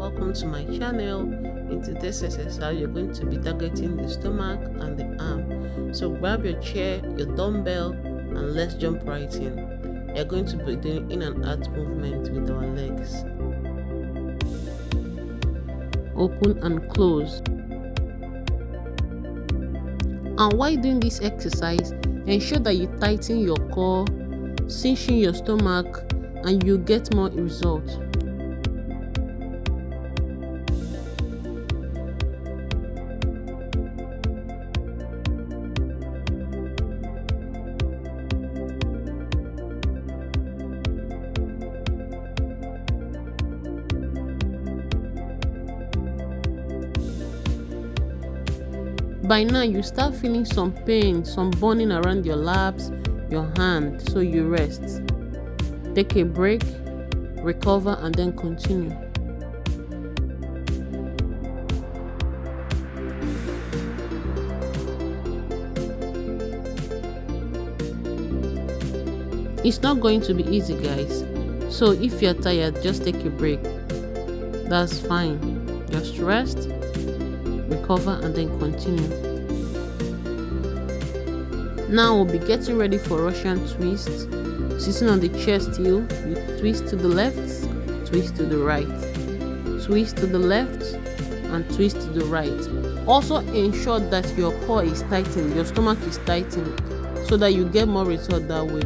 welcome to my channel. In today's exercise, you're going to be targeting the stomach and the arm. So grab your chair, your dumbbell, and let's jump right in. You're going to be doing in and out movement with our legs. Open and close. And while doing this exercise, ensure that you tighten your core, cinching your stomach, and you get more results. By now, you start feeling some pain, some burning around your laps, your hand, so you rest. Take a break, recover, and then continue. It's not going to be easy, guys. So if you're tired, just take a break. That's fine. Just rest, recover, and then continue. Now we'll be getting ready for Russian twist. Sitting on the chair still, you twist to the left, twist to the right, twist to the left, and twist to the right. Also ensure that your core is tightened, your stomach is tightened, so that you get more result that way.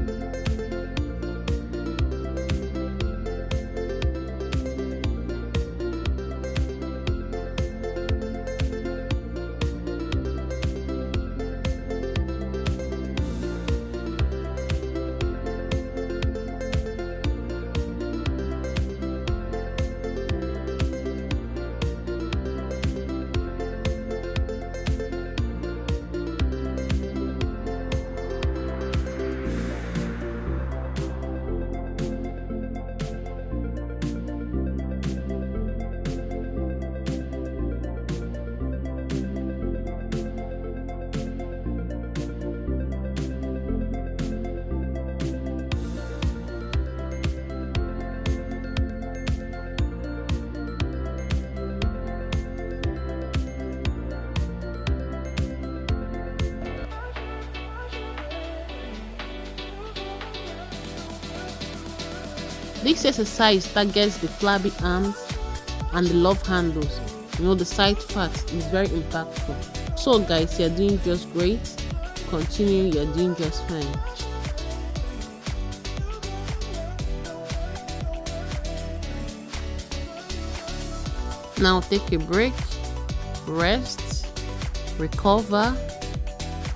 This exercise targets the flabby arms and the love handles. The side fat is very impactful. So guys, you're doing just great. Continue, you're doing just fine. Now take a break, rest, recover,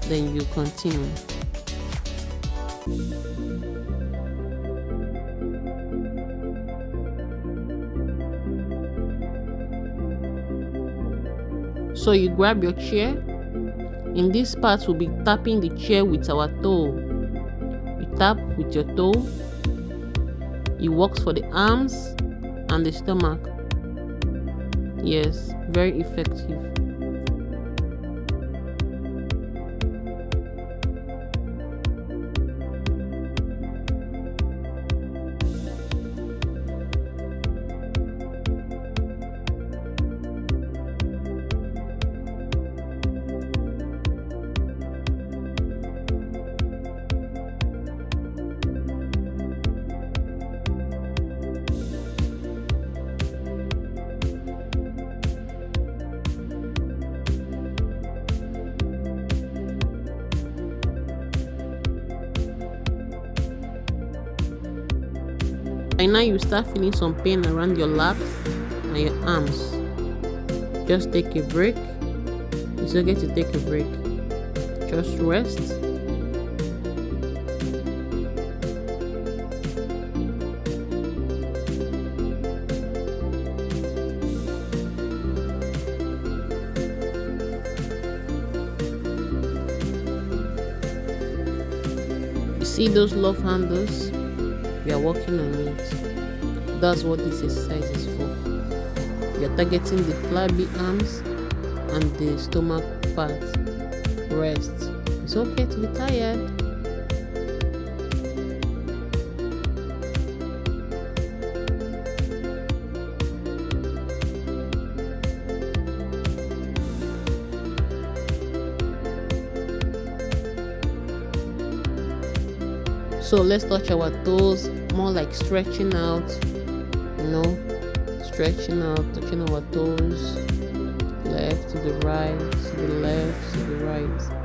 then you continue. So you grab your chair. In this part, we'll be tapping the chair with our toe. You tap with your toe. It works for the arms and the stomach. Yes, very effective. By now you start feeling some pain around your laps and your arms. Just take a break. It's okay to take a break. Just rest. You see those love handles? We are working on it. That's what this exercise is for. You're targeting the flabby arms and the stomach fat. Rest. It's okay to be tired. So let's touch our toes, more like stretching out, stretching out, touching our toes, left to the right, to the left, to the right.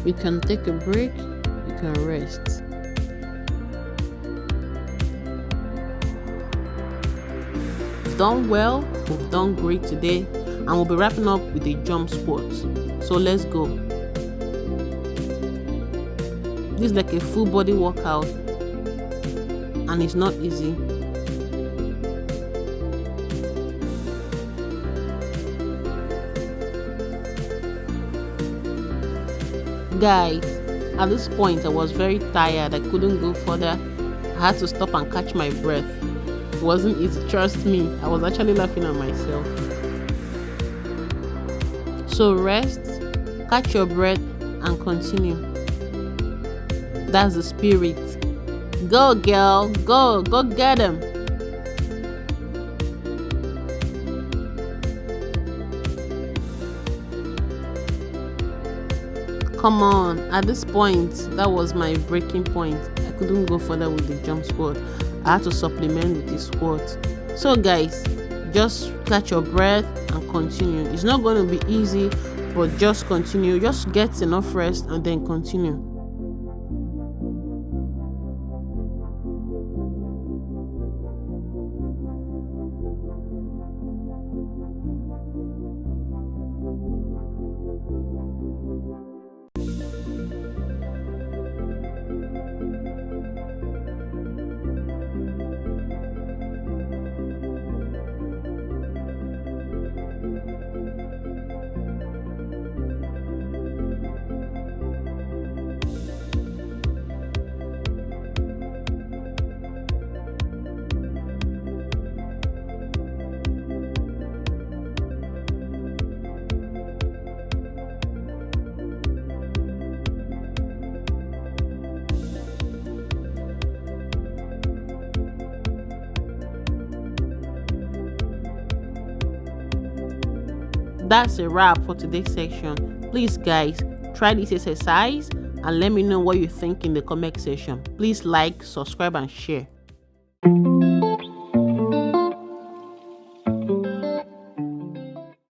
You can take a break, you can rest. We've done well, we've done great today, and we'll be wrapping up with a jump squat. So let's go. This is like a full body workout, and it's not easy. Guys, at this point I was very tired. I couldn't go further. I had to stop and catch my breath. It wasn't easy, trust me. I was actually laughing at myself. So rest, catch your breath, and continue. That's the spirit. Go girl, go get him. Come on, at this point, that was my breaking point. I couldn't go further with the jump squat. I had to supplement with the squat. So guys, just catch your breath and continue. It's not going to be easy, but just continue. Just get enough rest and then continue. That's a wrap for today's section. Please guys, try this exercise and let me know what you think in the comment section. Please like, subscribe and share.